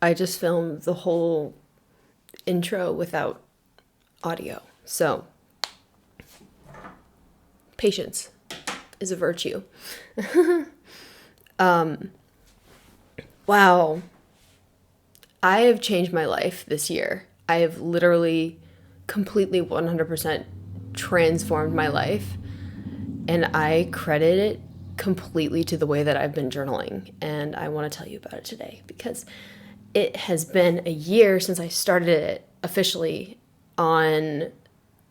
I just filmed the whole intro without audio. So, patience is a virtue. Wow. I have changed my life this year. I have literally completely 100% transformed my life. And I credit it completely to the way that I've been journaling. And I want to tell you about it today because it has been a year since I started it officially on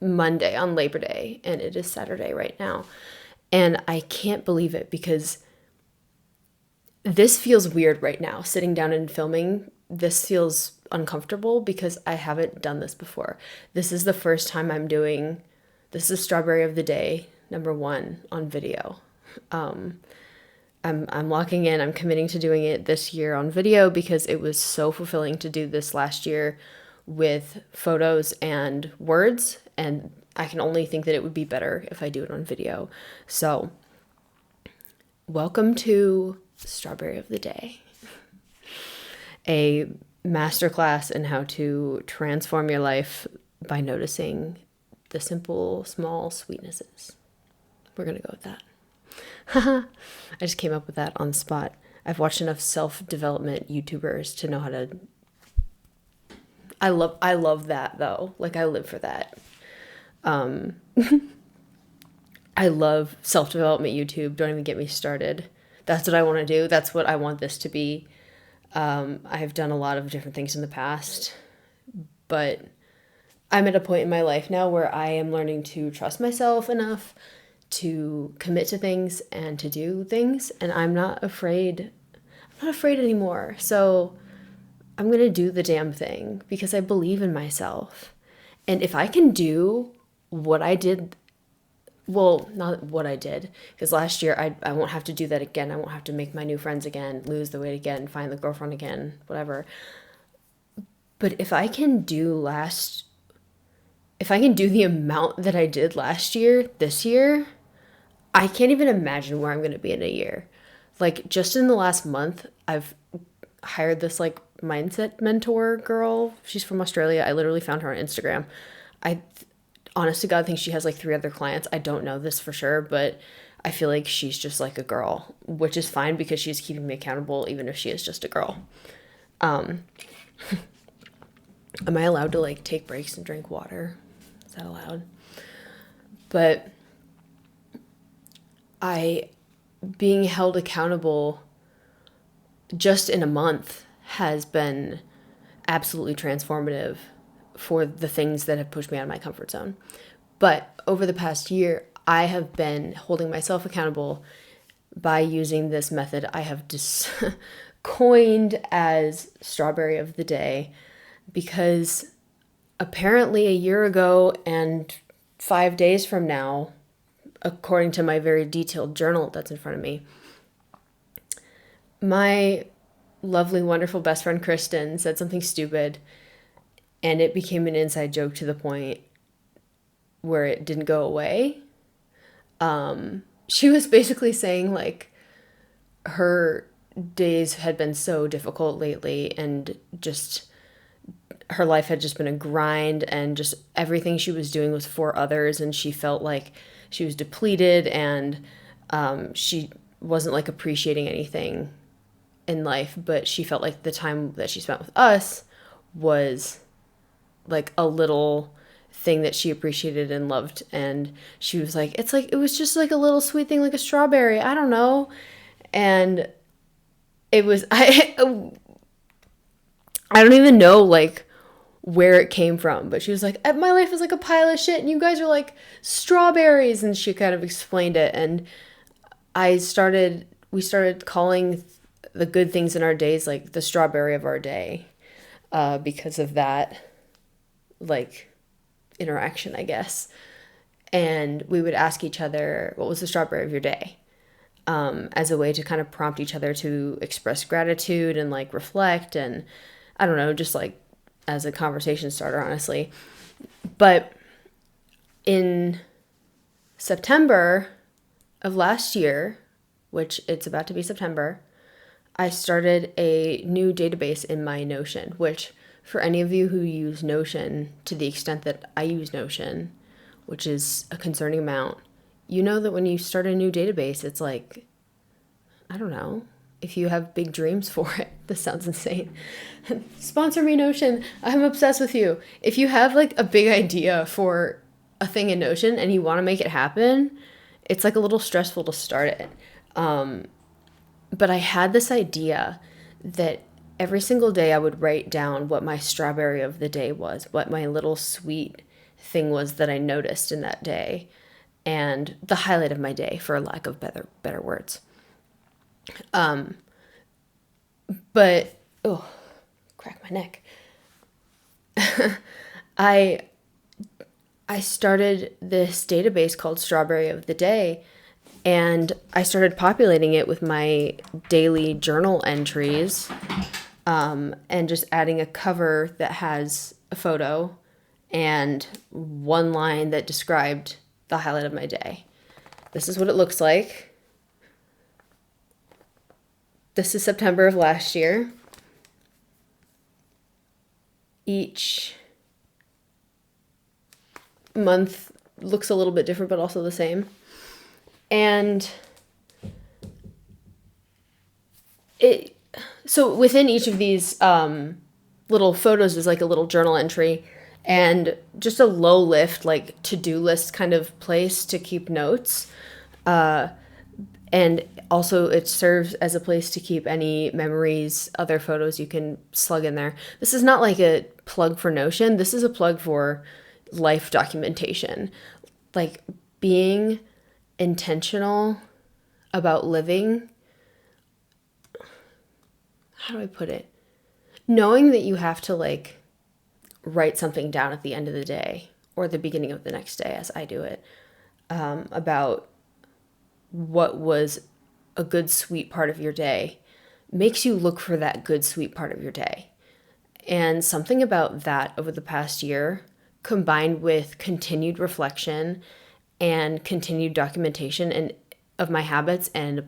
Monday, on Labor Day, and it is Saturday right now. And I can't believe it because this feels weird right now. Sitting down and filming, this feels uncomfortable because I haven't done this before. This is the first time I'm doing this is Strawberry of the Day, #1 on video. I'm locking in. I'm committing to doing it this year on video because it was so fulfilling to do this last year with photos and words, and I can only think that it would be better if I do it on video. So, welcome to Strawberry of the Day, a masterclass in how to transform your life by noticing the simple, small sweetnesses. We're going to go with that. I just came up with that on the spot. I've watched enough self-development YouTubers to know how to. I love that though. Like I live for that. I love self-development YouTube. Don't even get me started. That's what I want to do. That's what I want this to be. I've done a lot of different things in the past, but I'm at a point in my life now where I am learning to trust myself enough to commit to things and to do things, and I'm not afraid. I'm not afraid anymore. So I'm going to do the damn thing because I believe in myself. And if I can do what I did, well, not what I did, because last year I won't have to do that again. I won't have to make my new friends again, lose the weight again, find the girlfriend again, whatever. But if I can do the amount that I did last year, this year, I can't even imagine where I'm going to be in a year. Like just in the last month, I've hired this like mindset mentor girl. She's from Australia. I literally found her on Instagram. I honest to God think she has like 3 other clients. I don't know this for sure, but I feel like she's just like a girl, which is fine because she's keeping me accountable even if she is just a girl. Am I allowed to like take breaks and drink water? Is that allowed? But I being held accountable just in a month has been absolutely transformative for the things that have pushed me out of my comfort zone. But over the past year, I have been holding myself accountable by using this method I have just coined as Strawberry of the Day because apparently a year ago and 5 days from now, according to my very detailed journal that's in front of me, my lovely, wonderful best friend Kristen said something stupid, and it became an inside joke to the point where it didn't go away. She was basically saying, like, her days had been so difficult lately, and just her life had just been a grind, and just everything she was doing was for others, and she felt like she was depleted, and she wasn't like appreciating anything in life, but she felt like the time that she spent with us was like a little thing that she appreciated and loved. And she was like, it's like, it was just like a little sweet thing, like a strawberry. I don't know. And it was, I don't even know like where it came from, but she was like, my life is like a pile of shit and you guys are like strawberries. And she kind of explained it. And we started calling the good things in our days like the strawberry of our day, because of that like interaction, I guess. And we would ask each other, what was the strawberry of your day? As a way to kind of prompt each other to express gratitude and like reflect, and I don't know, just like as a conversation starter, honestly. But in September of last year, which it's about to be September, I started a new database in my Notion, which for any of you who use Notion to the extent that I use Notion, which is a concerning amount, you know that when you start a new database, it's like, I don't know, if you have big dreams for it. This sounds insane. Sponsor me, Notion. I'm obsessed with you. If you have like a big idea for a thing in Notion and you want to make it happen, it's like a little stressful to start it. But I had this idea that every single day I would write down what my strawberry of the day was, what my little sweet thing was that I noticed in that day, and the highlight of my day, for lack of better words. But, oh, crack my neck. I started this database called Strawberry of the Day, and I started populating it with my daily journal entries, and just adding a cover that has a photo and one line that described the highlight of my day. This is what it looks like. This is September of last year. Each month looks a little bit different, but also the same. And so within each of these little photos is like a little journal entry and just a low lift, like to-do list kind of place to keep notes. And also it serves as a place to keep any memories, other photos you can slug in there. This is not like a plug for Notion. This is a plug for life documentation. Like being intentional about living. How do I put it? Knowing that you have to like write something down at the end of the day or the beginning of the next day, as I do it, about what was a good, sweet part of your day makes you look for that good, sweet part of your day. And something about that over the past year, combined with continued reflection and continued documentation and of my habits and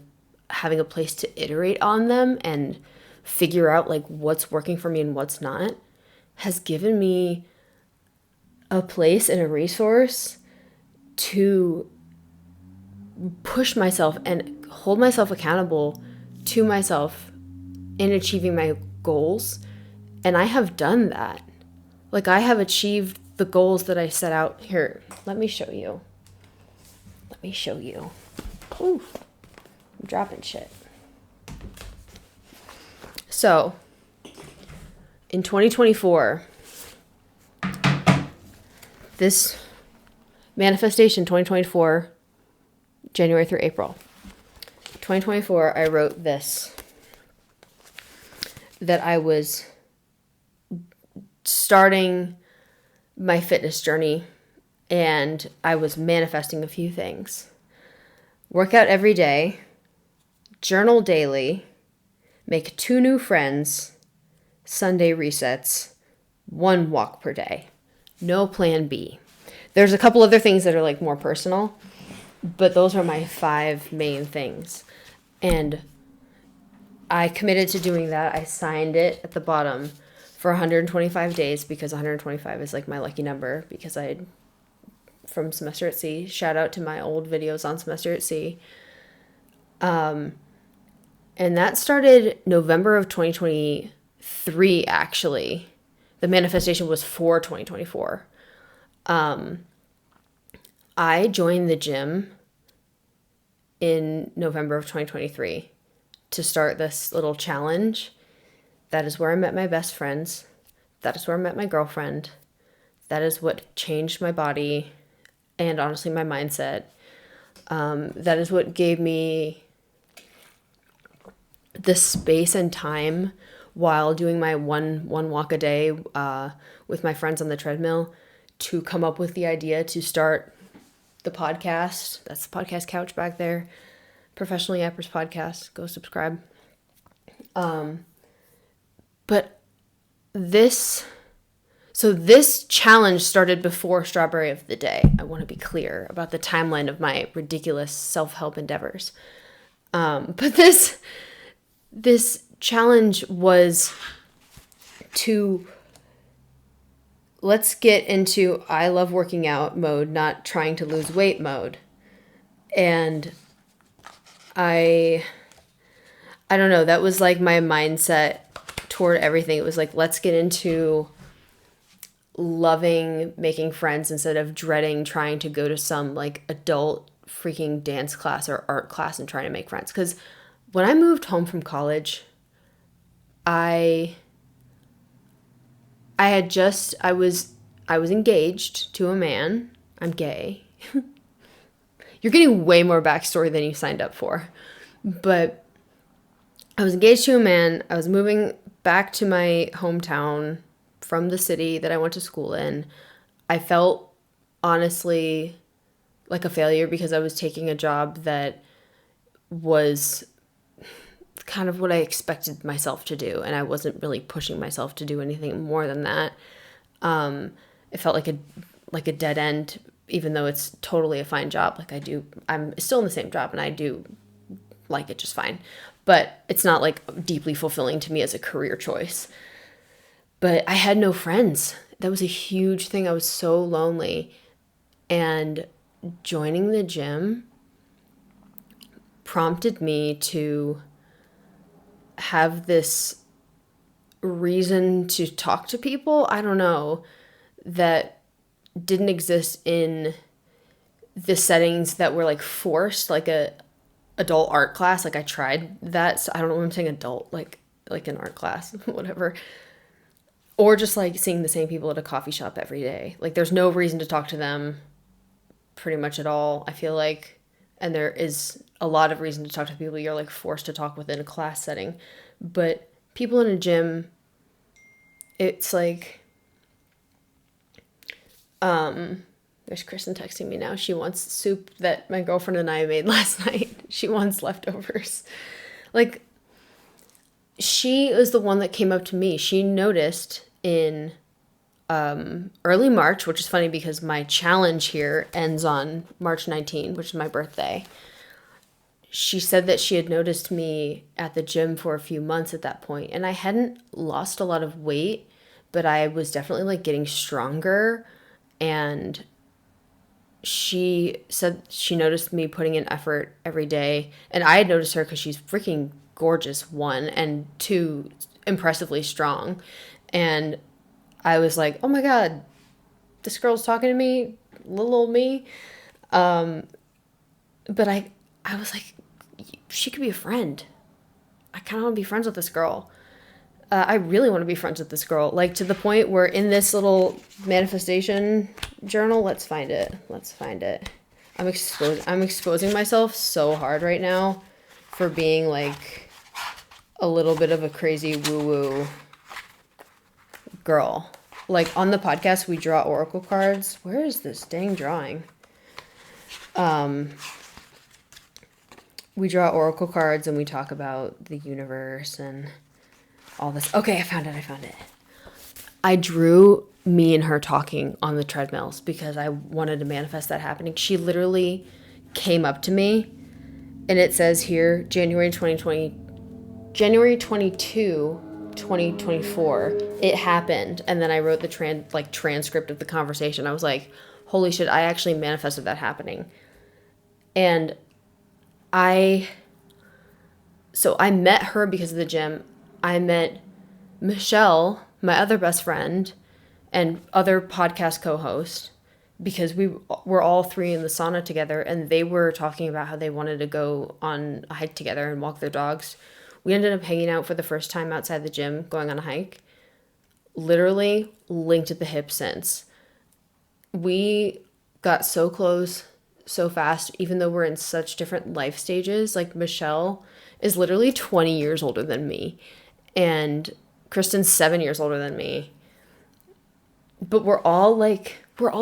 having a place to iterate on them and figure out like what's working for me and what's not, has given me a place and a resource to push myself and hold myself accountable to myself in achieving my goals. And I have done that. Like I have achieved the goals that I set out. Here, let me show you. Ooh, I'm dropping shit. So, in 2024, this manifestation, 2024, January through April. 2024, I wrote this, that I was starting my fitness journey and I was manifesting a few things. Work out every day, journal daily, make 2 new friends, Sunday resets, 1 walk per day. No plan B. There's a couple other things that are like more personal, but those are my 5 main things. And I committed to doing that. I signed it at the bottom for 125 days because 125 is like my lucky number because I from Semester at Sea. Shout out to my old videos on Semester at Sea. And that started November of 2023, actually. The manifestation was for 2024. I joined the gym in November of 2023 to start this little challenge. That is where I met my best friends. That is where I met my girlfriend. That is what changed my body and honestly my mindset. That is what gave me the space and time while doing my one walk a day with my friends on the treadmill to come up with the idea to start the podcast. That's the podcast couch back there. Professional Yappers podcast. Go subscribe. But this challenge started before Strawberry of the Day. I want to be clear about the timeline of my ridiculous self-help endeavors. But this challenge was to let's get into I love working out mode, not trying to lose weight mode. And I don't know, that was like my mindset toward everything. It was like, let's get into loving making friends instead of dreading trying to go to some like adult freaking dance class or art class and trying to make friends. Because when I moved home from college, I was engaged to a man. I'm gay. You're getting way more backstory than you signed up for. But I was engaged to a man. I was moving back to my hometown from the city that I went to school in. I felt honestly like a failure because I was taking a job that was kind of what I expected myself to do, and I wasn't really pushing myself to do anything more than that. It felt like a dead end, even though it's totally a fine job. I'm still in the same job, and I do like it just fine, but it's not like deeply fulfilling to me as a career choice. But I had no friends. That was a huge thing. I was so lonely, and joining the gym prompted me to have this reason to talk to people, I don't know, that didn't exist in the settings that were like forced, like a adult art class. Like I tried that. So I don't know why I'm saying adult, like an art class, whatever. Or just like seeing the same people at a coffee shop every day. Like there's no reason to talk to them pretty much at all, I feel like. And there is a lot of reason to talk to people you're like forced to talk within a class setting. But people in a gym, it's like, there's Kristen texting me now. She wants soup that my girlfriend and I made last night. She wants leftovers. Like, she was the one that came up to me. She noticed in early March, which is funny because my challenge here ends on March 19, which is my birthday. She said that she had noticed me at the gym for a few months at that point, and I hadn't lost a lot of weight, but I was definitely like getting stronger. And she said she noticed me putting in effort every day, and I had noticed her because she's freaking gorgeous, one, and two, impressively strong. And I was like, oh my God, this girl's talking to me, little old me. But I was like, she could be a friend. I kind of want to be friends with this girl. I really want to be friends with this girl. Like to the point where in this little manifestation journal, let's find it. I'm exposing myself so hard right now for being like a little bit of a crazy woo-woo girl. Like on the podcast, we draw oracle cards. Where is this dang drawing? We draw oracle cards and we talk about the universe and all this. Okay, I found it. I drew me and her talking on the treadmills because I wanted to manifest that happening. She literally came up to me, and it says here, January 22, 2024, it happened. And then I wrote the transcript of the conversation. I was like, holy shit, I actually manifested that happening. And I met her because of the gym. I met Michelle, my other best friend, and other podcast co-host, because we were all three in the sauna together, and they were talking about how they wanted to go on a hike together and walk their dogs. We ended up hanging out for the first time outside the gym, going on a hike. Literally linked at the hip since. We got so close so fast, even though we're in such different life stages. Like Michelle is literally 20 years older than me, and Kristen's 7 years older than me. But we're all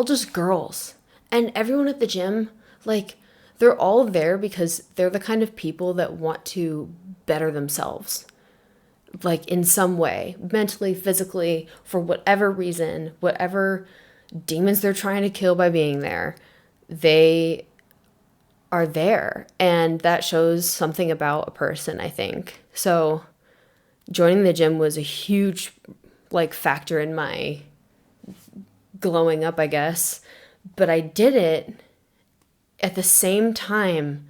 just girls. And everyone at the gym, like, they're all there because they're the kind of people that want to better themselves. Like, in some way, mentally, physically, for whatever reason, whatever demons they're trying to kill by being there, they are there, and that shows something about a person, I think. So joining the gym was a huge like factor in my glowing up, I guess. But I did it at the same time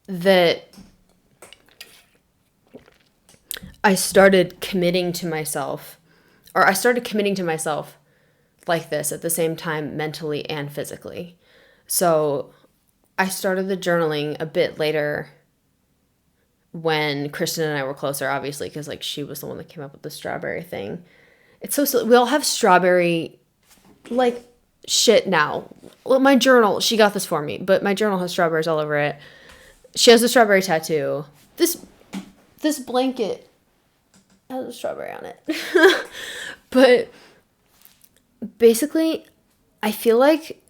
that I started committing to myself, or I started committing to myself like this at the same time, mentally and physically. So I started the journaling a bit later when Kristen and I were closer, obviously, because like she was the one that came up with the strawberry thing. It's so silly. We all have strawberry like shit now. Well, my journal, she got this for me, but my journal has strawberries all over it. She has a strawberry tattoo. This blanket has a strawberry on it. But basically, I feel like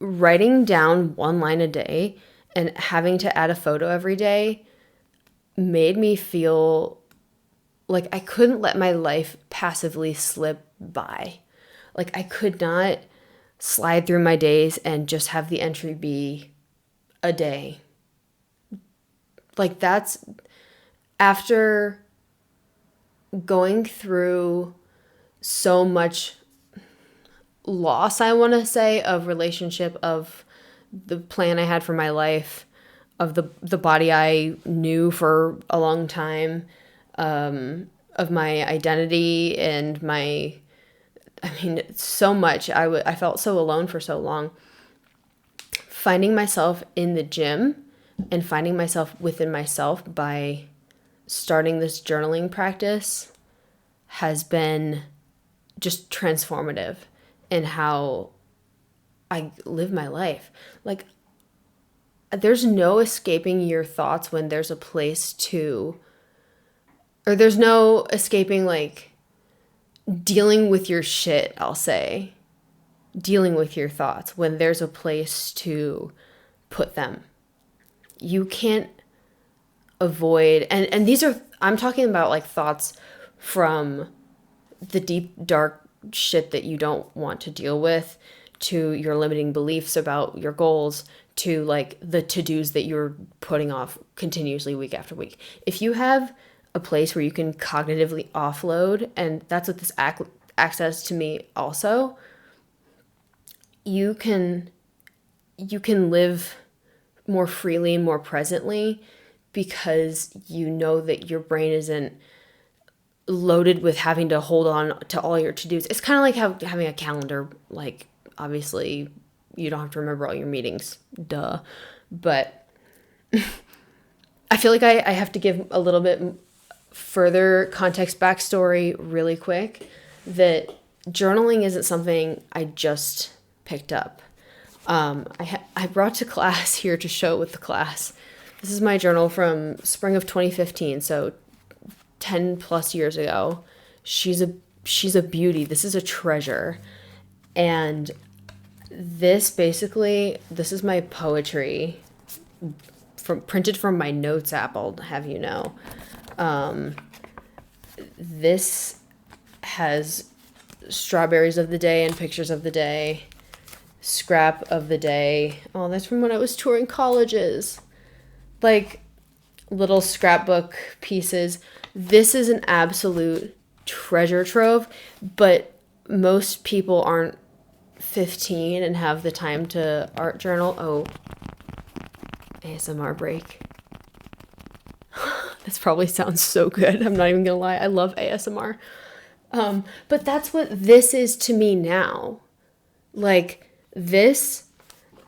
writing down one line a day and having to add a photo every day made me feel like I couldn't let my life passively slip by. Like I could not slide through my days and just have the entry be a day. Like that's after going through so much loss, I want to say, of relationship, of the plan I had for my life, of the body I knew for a long time, of my identity and my, I mean, so much. I felt so alone for so long. Finding myself in the gym and finding myself within myself by starting this journaling practice has been just transformative in how I live my life. Like, there's no escaping your thoughts when there's a place to, or there's no escaping, like, dealing with your shit, I'll say. Dealing with your thoughts when there's a place to put them. You can't avoid, and these are, I'm talking about, like, thoughts from the deep, dark shit that you don't want to deal with, to your limiting beliefs about your goals, to like the to-dos that you're putting off continuously week after week. If you have a place where you can cognitively offload, and that's what this access to me also, you can live more freely and more presently because you know that your brain isn't loaded with having to hold on to all your to-dos. It's kind of like having a calendar. Like, obviously, you don't have to remember all your meetings. Duh. But I feel like I have to give a little bit further context, backstory really quick, that journaling isn't something I just picked up. I brought to class here to show with the class. This is my journal from spring of 2015, so 10 plus years ago. She's a beauty. This is a treasure. And this is my poetry printed from my notes app, I'll have you know. This has strawberries of the day and pictures of the day, scrap of the day. Oh, that's from when I was touring colleges. Like little scrapbook pieces. This is an absolute treasure trove, but most people aren't 15 and have the time to art journal. Oh, ASMR break. This probably sounds so good. I'm not even gonna lie. I love ASMR. But that's what this is to me now. Like this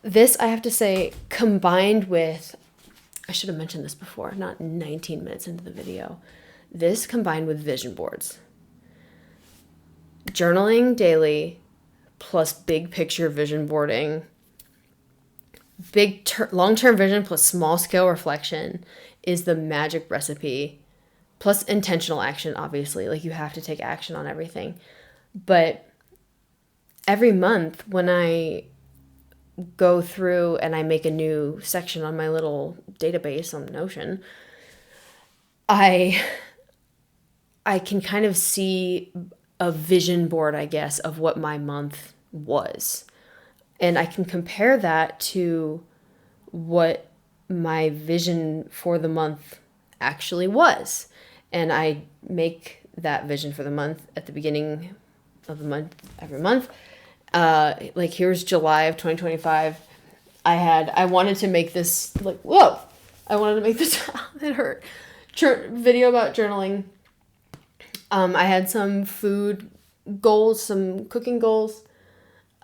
I have to say, combined with, I should have mentioned this before, not 19 minutes into the video. This combined with vision boards. Journaling daily plus big picture vision boarding, long-term vision plus small scale reflection is the magic recipe, plus intentional action, obviously. Like, you have to take action on everything. But every month when I go through and I make a new section on my little database on Notion, I can kind of see a vision board, I guess, of what my month was. And I can compare that to what my vision for the month actually was. And I make that vision for the month at the beginning of the month, every month. Like here's July of 2025. I wanted to make this, like, whoa, I wanted to make this, it hurt, video about journaling. I had some food goals, some cooking goals.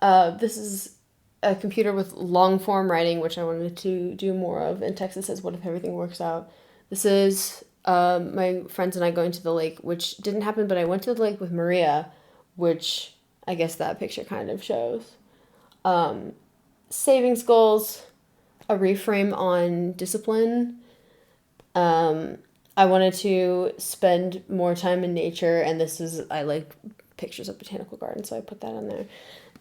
This is a computer with long form writing, which I wanted to do more of. And Texas says, what if everything works out? This is my friends and I going to the lake, which didn't happen, but I went to the lake with Maria, which I guess that picture kind of shows. Savings goals, a reframe on discipline. I wanted to spend more time in nature, and I like pictures of botanical gardens, so I put that on there.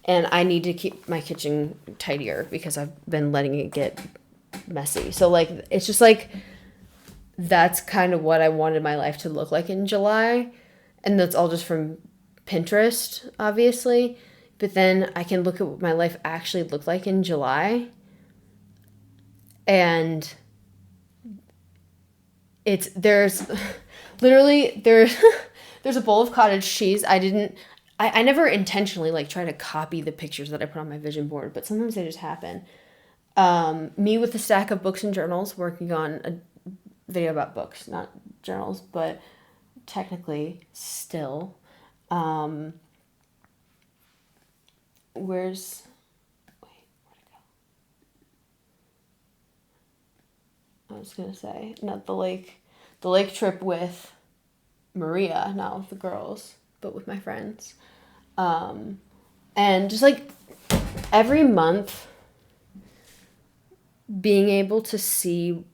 And I need to keep my kitchen tidier because I've been letting it get messy. So, like, it's just like, that's kind of what I wanted my life to look like in July. And that's all just from Pinterest, obviously. But then I can look at what my life actually looked like in July. And there's there's a bowl of cottage cheese. I never intentionally like try to copy the pictures that I put on my vision board, but sometimes they just happen. Me with a stack of books and journals, working on a video about books, not journals, but technically still. Where'd it go? I was gonna say, not the lake trip with Maria, not with the girls, but with my friends. And just like every month, being able to set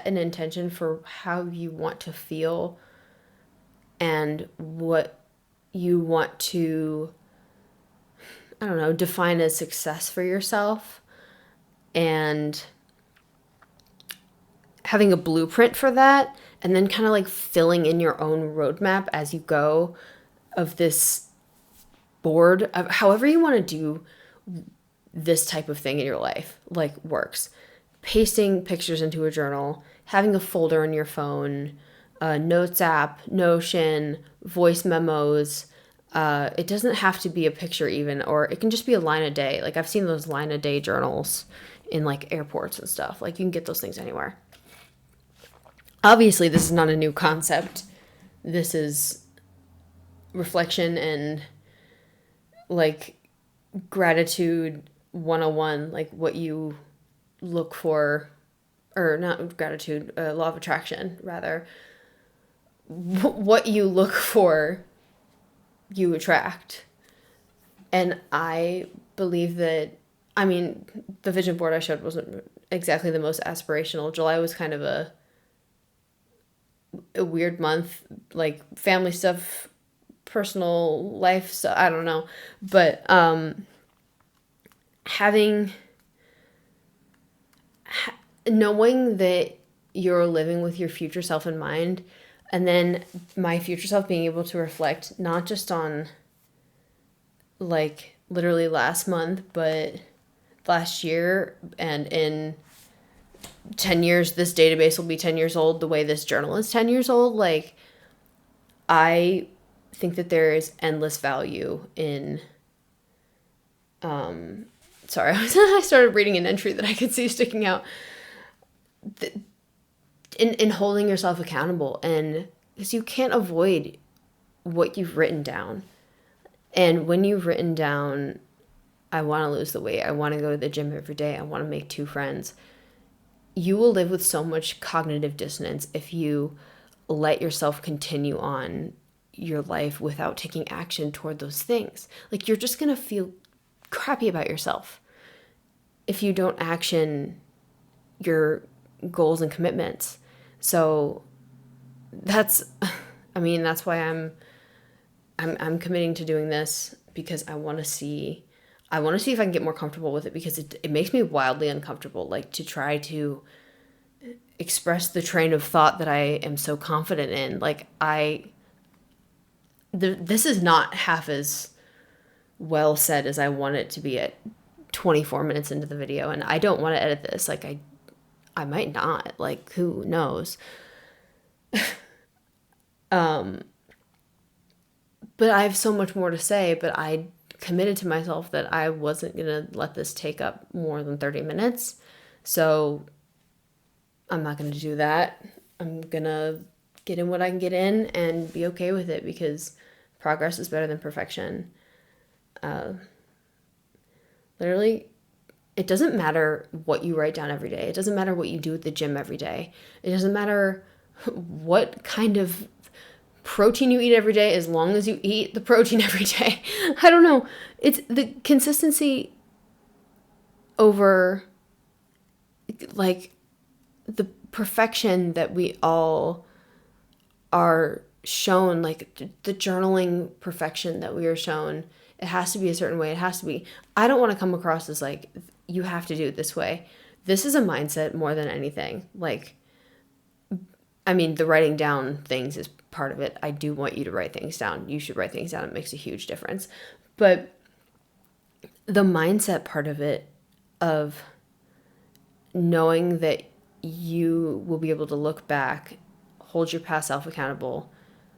an intention for how you want to feel and what you want to, I don't know, define as success for yourself, and having a blueprint for that, and then kind of like filling in your own roadmap as you go of this board of however you want to do this type of thing in your life, like works. Pasting pictures into a journal, having a folder on your phone, a notes app, Notion, voice memos. It doesn't have to be a picture even, or it can just be a line a day. Like I've seen those line a day journals in like airports and stuff. Like you can get those things anywhere. Obviously, this is not a new concept. This is reflection and like gratitude 101, like what you look for, or not gratitude, law of attraction, rather. What you look for, you attract. And I believe that, I mean, the vision board I showed wasn't exactly the most aspirational. July was kind of a weird month, like family stuff, personal life stuff, I don't know. But knowing that you're living with your future self in mind, and then my future self being able to reflect not just on like literally last month, but last year, and in 10 years this database will be 10 years old the way this journal is 10 years old. Like, I think that there is endless value in sorry, I started reading an entry that I could see sticking out, in holding yourself accountable, and because you can't avoid what you've written down. And when you've written down, I want to lose the weight, I want to go to the gym every day, I want to make 2 friends, you will live with so much cognitive dissonance if you let yourself continue on your life without taking action toward those things. Like, you're just going to feel crappy about yourself if you don't action your goals and commitments. So that's why I'm committing to doing this, because I want to see if I can get more comfortable with it, because it makes me wildly uncomfortable, like, to try to express the train of thought that I am so confident in. Like, this is not half as well said as I want it to be at 24 minutes into the video. And I don't want to edit this. Like, I might not. Like, who knows? But I have so much more to say, but I committed to myself that I wasn't going to let this take up more than 30 minutes. So I'm not going to do that. I'm going to get in what I can get in and be okay with it, because progress is better than perfection. Literally, it doesn't matter what you write down every day. It doesn't matter what you do at the gym every day. It doesn't matter what kind of protein you eat every day, as long as you eat the protein every day. I don't know. It's the consistency over like the perfection that we all are shown, like the journaling perfection that we are shown. It has to be a certain way. It has to be. I don't want to come across as like, you have to do it this way. This is a mindset more than anything. Like, I mean, the writing down things is part of it. I do want you to write things down. You should write things down. It makes a huge difference. But the mindset part of it, of knowing that you will be able to look back, hold your past self accountable,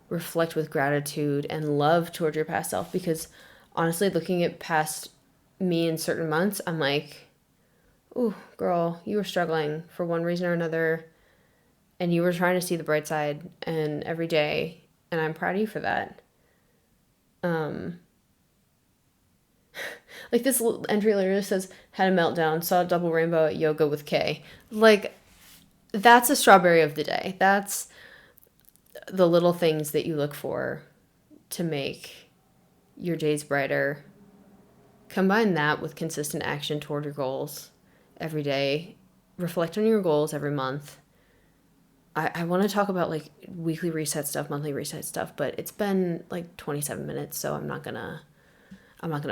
reflect with gratitude and love toward your past self. Because honestly, looking at past me in certain months, I'm like, ooh, girl, you were struggling for one reason or another, and you were trying to see the bright side and every day, and I'm proud of you for that. Like this little entry literally says, had a meltdown, saw a double rainbow at yoga with Kay. Like, that's a strawberry of the day. That's the little things that you look for to make your days brighter. Combine that with consistent action toward your goals every day. Reflect on your goals every month. I want to talk about like weekly reset stuff, monthly reset stuff, but it's been like 27 minutes, so I'm not gonna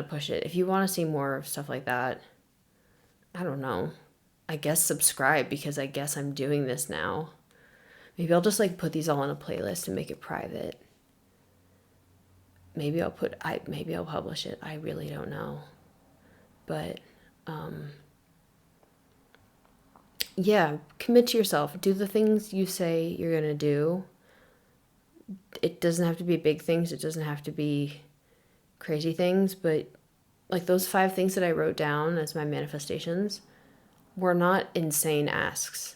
push it. If you want to see more stuff like that, I don't know. I guess subscribe, because I guess I'm doing this now. Maybe I'll just like put these all in a playlist and make it private. Maybe I'll publish it. I really don't know. But yeah, commit to yourself. Do the things you say you're going to do. It doesn't have to be big things. It doesn't have to be crazy things, but like those 5 things that I wrote down as my manifestations were not insane asks,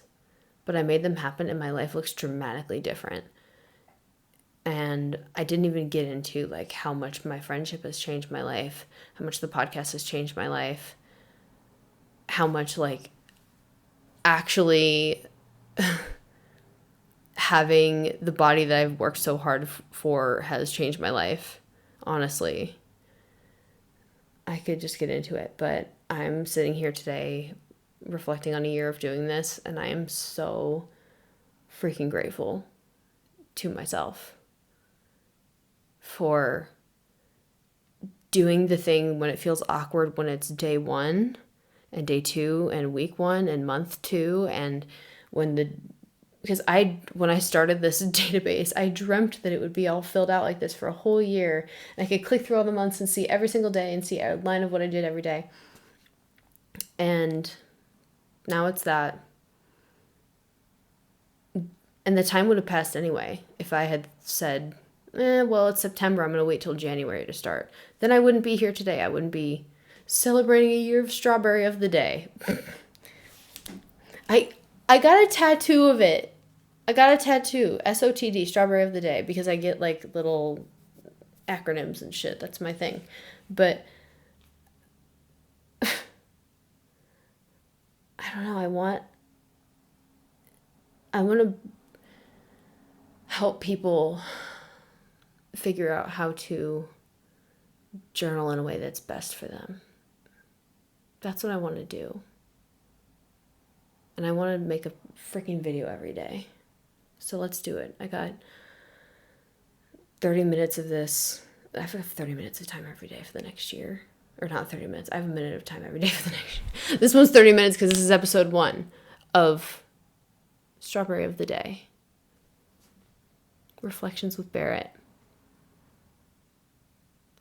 but I made them happen and my life looks dramatically different. And I didn't even get into like how much my friendship has changed my life, how much the podcast has changed my life, how much like actually having the body that I've worked so hard for has changed my life. Honestly, I could just get into it, but I'm sitting here today reflecting on a year of doing this, and I am so freaking grateful to myself for doing the thing when it feels awkward, when it's day 1 and day 2 and week 1 and month 2, and because when I started this database, I dreamt that it would be all filled out like this for a whole year, and I could click through all the months and see every single day and see a line of what I did every day. And now it's that. And the time would have passed anyway if I had said, well, it's September, I'm going to wait till January to start. Then I wouldn't be here today. I wouldn't be celebrating a year of strawberry of the day. I got a tattoo of it. I got a tattoo, SOTD, strawberry of the day, because I get like little acronyms and shit. That's my thing. But I don't know. I want to help people figure out how to journal in a way that's best for them. That's what I want to do. And I want to make a freaking video every day. So let's do it. I got 30 minutes of this. I have 30 minutes of time every day for the next year. Or not 30 minutes. I have a minute of time every day for the next year. This one's 30 minutes because this is episode 1 of Strawberry of the Day. Reflections with Barrett.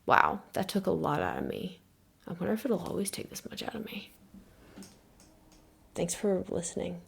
Wow, that took a lot out of me. I wonder if it'll always take this much out of me. Thanks for listening.